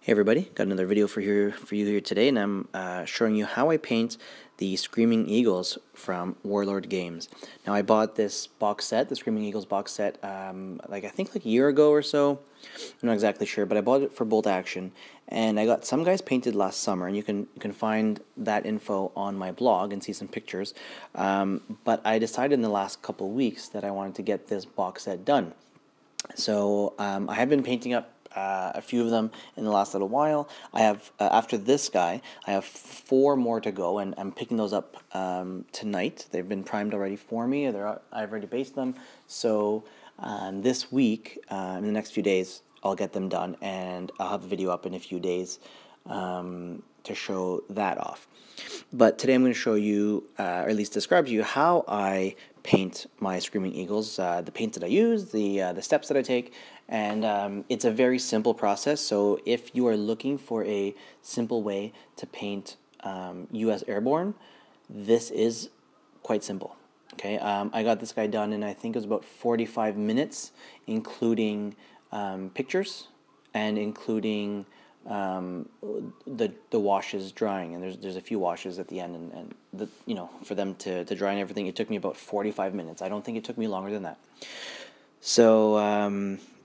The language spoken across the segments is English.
Hey everybody, got another video for you here today, and I'm showing you how I paint the Screaming Eagles from Warlord Games. Now I bought this box set, the Screaming Eagles box set, I think a year ago or so. I'm not exactly sure, but I bought it for Bolt Action, and I got some guys painted last summer, and you can find that info on my blog and see some pictures. But I decided in the last couple weeks that I wanted to get this box set done. So I have been painting up a few of them in the last little while. I have, after this guy, I have 4 more to go, and I'm picking those up tonight. They've been primed already for me. I've already based them. So this week, in the next few days, I'll get them done, and I'll have a video up in a few days to show that off. But today I'm going to show you, or at least describe to you, how I paint my Screaming Eagles, the paints that I use, the steps that I take, and it's a very simple process. So if you are looking for a simple way to paint US Airborne, this is quite simple. Okay, I got this guy done in, I think it was about 45 minutes, including pictures and including the washes drying, and there's a few washes at the end, and for them to dry and everything, it took me about 45 minutes. I don't think it took me longer than that. So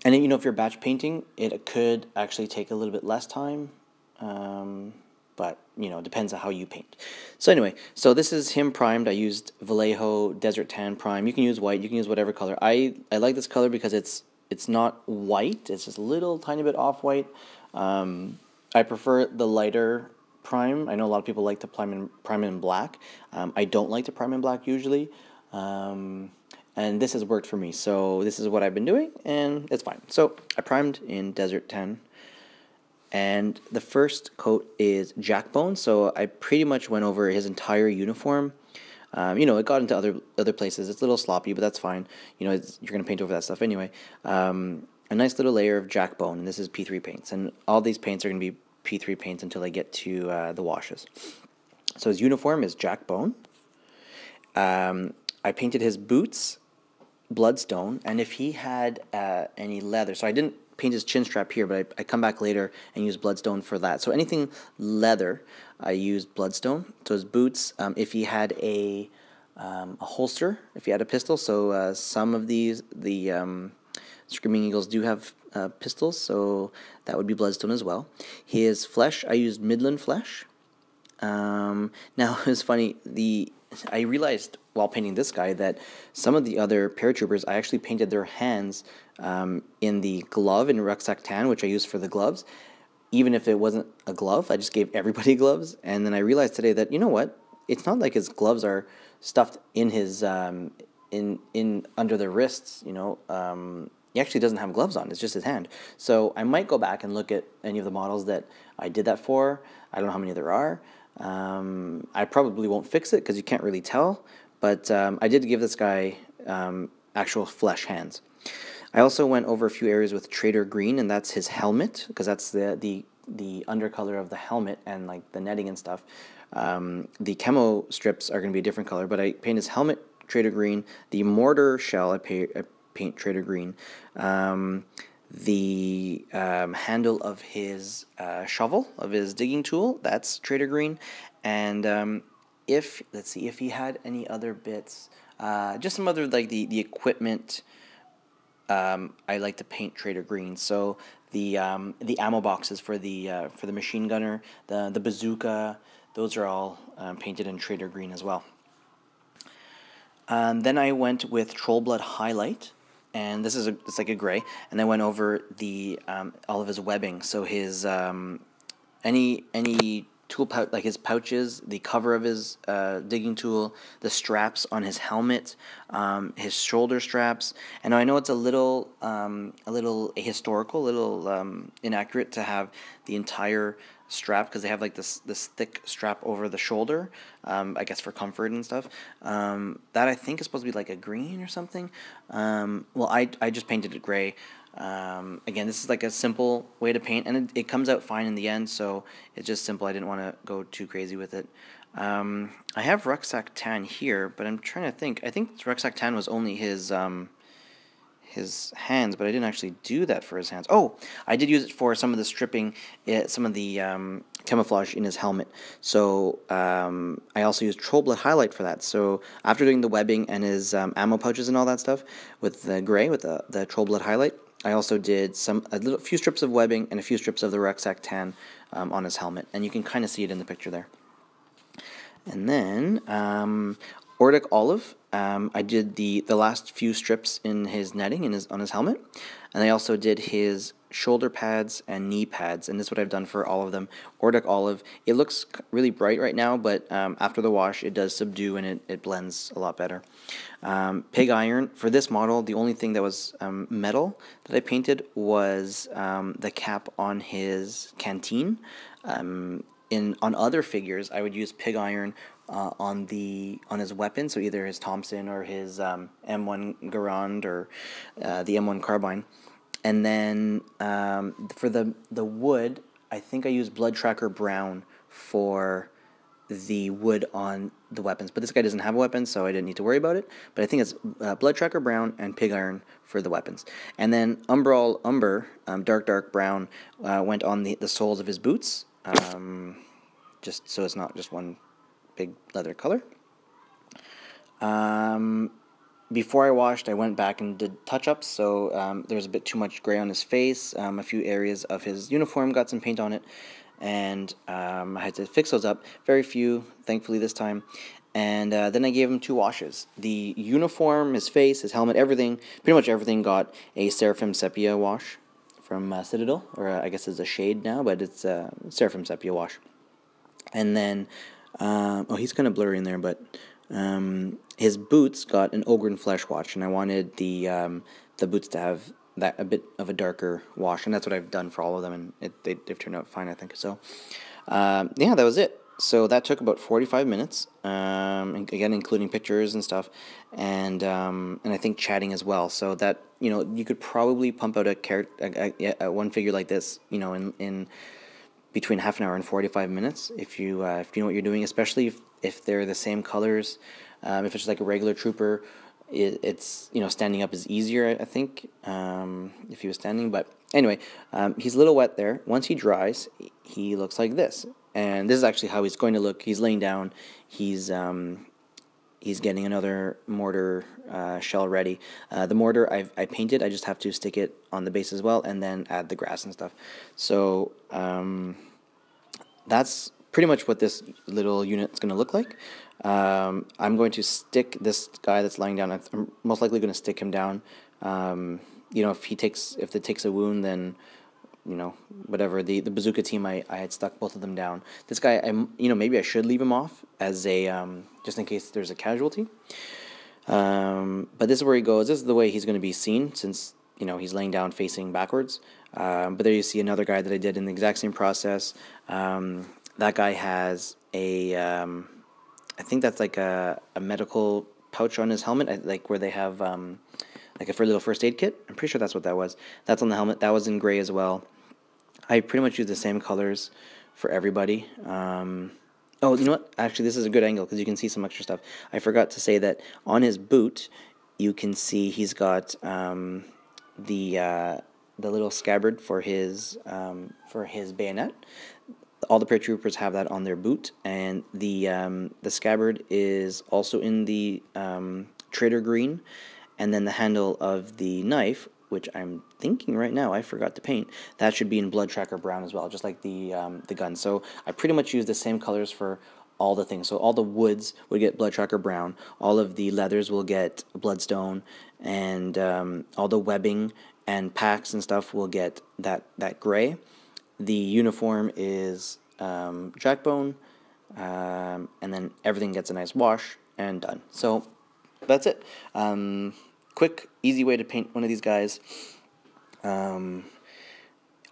and then, if you're batch painting, it could actually take a little bit less time, but it depends on how you paint. So anyway, so this is him primed. I used Vallejo Desert Tan Prime. You can use white, you can use whatever color. I like this color because it's not white, it's just a little tiny bit off-white. I prefer the lighter prime. I know a lot of people like to prime in black. I don't like to prime in black usually, and this has worked for me. So this is what I've been doing, and it's fine. So I primed in Desert Tan, and the first coat is Jackbone. So I pretty much went over his entire uniform. It got into other places. It's a little sloppy, but that's fine. You're going to paint over that stuff anyway. A nice little layer of Jackbone, and this is P3 paints. And all these paints are going to be P3 paints until I get to the washes. So his uniform is Jackbone. I painted his boots Bloodstone, and if he had any leather, so I didn't paint his chin strap here, but I come back later and use Bloodstone for that. So anything leather, I use Bloodstone. So his boots, if he had a holster, if he had a pistol, so some of these, the Screaming Eagles do have pistols, so that would be Bloodstone as well. His flesh, I used Midland flesh. Now, it's funny, I realized while painting this guy that some of the other paratroopers, I actually painted their hands in the glove in Rucksack Tan, which I used for the gloves. Even if it wasn't a glove, I just gave everybody gloves. And then I realized today that, it's not like his gloves are stuffed in his, in under the wrists, he actually doesn't have gloves on. It's just his hand. So I might go back and look at any of the models that I did that for. I don't know how many there are. I probably won't fix it because you can't really tell, but I did give this guy actual flesh hands. I also went over a few areas with Trader Green, and that's his helmet, because that's the undercolor of the helmet and like the netting and stuff. The camo strips are going to be a different color, but I paint his helmet Trader Green. The mortar shell I paint Trader Green. The handle of his shovel, of his digging tool, that's Trader Green. And let's see, if he had any other bits, just some other, like the equipment, I like to paint Trader Green. So the ammo boxes for the machine gunner, the bazooka, those are all painted in Trader Green as well. Then I went with Troll Blood Highlight, and this is it's like a gray, and I went over the all of his webbing. So his any tool pouch, like his pouches, the cover of his digging tool, the straps on his helmet, his shoulder straps. And I know it's a little ahistorical, a little inaccurate to have the entire strap, because they have like this thick strap over the shoulder, I guess for comfort and stuff. That I think is supposed to be like a green or something. Well, I just painted it gray. Again, this is like a simple way to paint, and it comes out fine in the end, so it's just simple. I didn't want to go too crazy with it. I have Rucksack Tan here, but I'm trying to think. I think Rucksack Tan was only his his hands, but I didn't actually do that for his hands. Oh, I did use it for some of the stripping, some of the camouflage in his helmet. So I also used troll blood highlight for that. So after doing the webbing and his ammo pouches and all that stuff with the gray, with the troll blood highlight, I also did a few strips of webbing and a few strips of the rucksack tan on his helmet, and you can kind of see it in the picture there. And then Ordic Olive, I did the last few strips in his netting on his helmet, and I also did his shoulder pads and knee pads, and this is what I've done for all of them. Ordic Olive, it looks really bright right now, but after the wash it does subdue and it blends a lot better. Pig Iron, for this model, the only thing that was metal that I painted was the cap on his canteen. On other figures, I would use Pig Iron on his weapon, so either his Thompson or his M1 Garand or the M1 carbine. And then for the wood, I think I used Blood Tracker Brown for the wood on the weapons, but this guy doesn't have a weapon, so I didn't need to worry about it. But I think it's Blood Tracker Brown and Pig Iron for the weapons. And then Umber, dark brown, went on the soles of his boots, just so it's not just one big leather color. Before I washed, I went back and did touch-ups, so there was a bit too much gray on his face. A few areas of his uniform got some paint on it, and I had to fix those up. Very few, thankfully, this time. And then I gave him 2 washes. The uniform, his face, his helmet, everything, pretty much everything got a Seraphim Sepia wash from Citadel, or I guess it's a shade now, but it's a Seraphim Sepia wash. And then, oh, he's kind of blurry in there, but his boots got an Ogren Flesh wash, and I wanted the boots to have that a bit of a darker wash, and that's what I've done for all of them, and they've turned out fine, I think. So, yeah, that was it. So that took about 45 minutes, again, including pictures and stuff, and I think chatting as well. So that, you could probably pump out a one figure like this, in between half an hour and 45 minutes if you know what you're doing, especially if they're the same colors. If it's like a regular trooper, it's standing up is easier, I think, if he was standing. But anyway, he's a little wet there. Once he dries, he looks like this, and this is actually how he's going to look. He's laying down. He's getting another mortar shell ready. The mortar I painted. I just have to stick it on the base as well, and then add the grass and stuff. So that's pretty much what this little unit is going to look like. I'm going to stick this guy that's lying down. I'm most likely going to stick him down. If it takes a wound, then whatever. The bazooka team, I had stuck both of them down. This guy, maybe I should leave him off as a just in case there's a casualty. But this is where he goes. This is the way he's going to be seen, since he's laying down facing backwards. But there you see another guy that I did in the exact same process. That guy has I think that's like a medical pouch on his helmet, like where they have like a little first aid kit. I'm pretty sure that's what that was. That's on the helmet. That was in gray as well. I pretty much used the same colors for everybody. Oh, you know what? Actually, this is a good angle because you can see some extra stuff. I forgot to say that on his boot, you can see he's got the little scabbard for his bayonet. All the paratroopers have that on their boot, and the scabbard is also in the trader green, and then the handle of the knife, which I'm thinking right now I forgot to paint, that should be in Blood Tracker Brown as well, just like the gun. So I pretty much use the same colors for all the things. So all the woods would get Blood Tracker Brown, all of the leathers will get Bloodstone, and all the webbing and packs and stuff will get that gray. The uniform is Jackbone, and then everything gets a nice wash and done. So that's it. Quick, easy way to paint one of these guys. I'm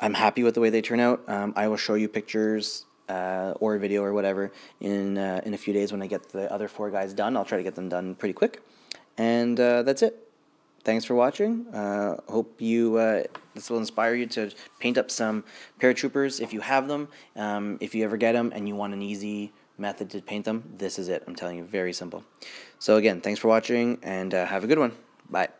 happy with the way they turn out. I will show you pictures or a video or whatever in a few days when I get the other 4 guys done. I'll try to get them done pretty quick. And that's it. Thanks for watching. Hope this will inspire you to paint up some paratroopers if you have them. If you ever get them and you want an easy method to paint them, this is it. I'm telling you, very simple. So again, thanks for watching, and have a good one. Bye.